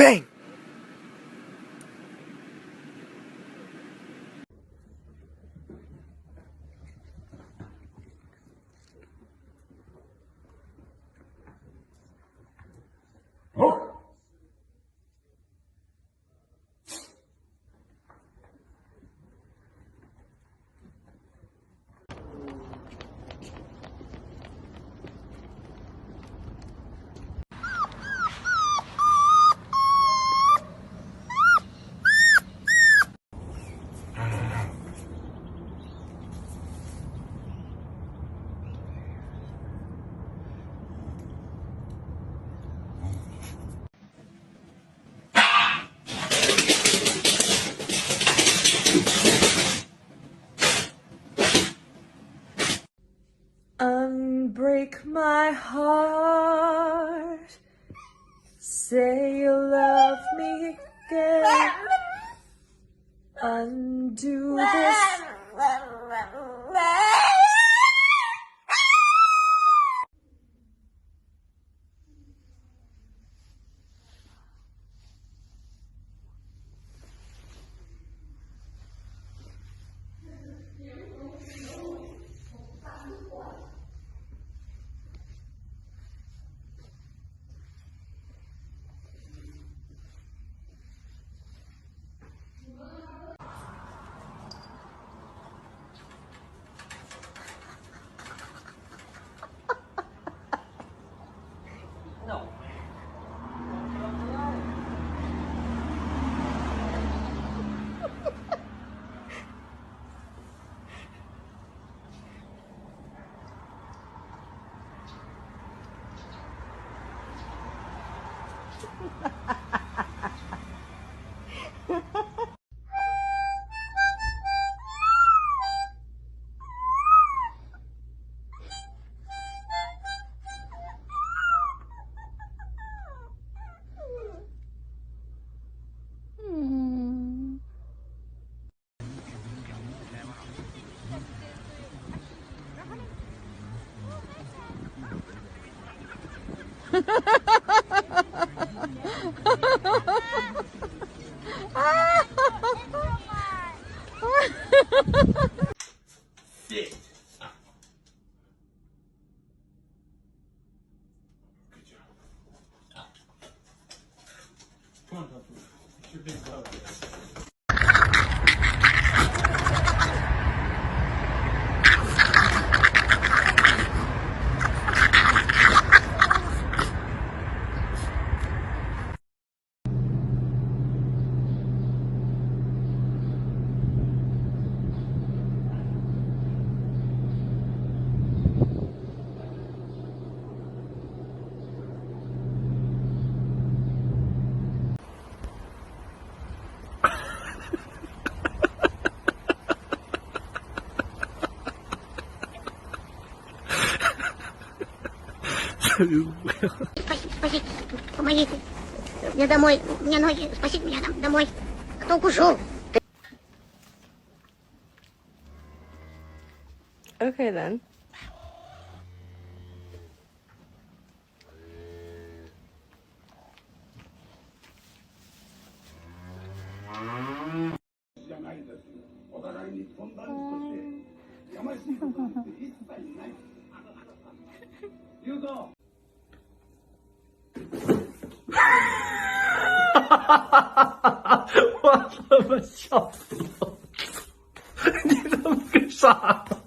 Bang! Unbreak my heart, say you love me again, undo this. No. Sit. Good job. Come on, Papa. It's your big brother. Спасите, помогите. Мне домой, мне ноги, спасите меня домой. А то укушу. Okay then. 와, 나笑死了！你怎么个傻子？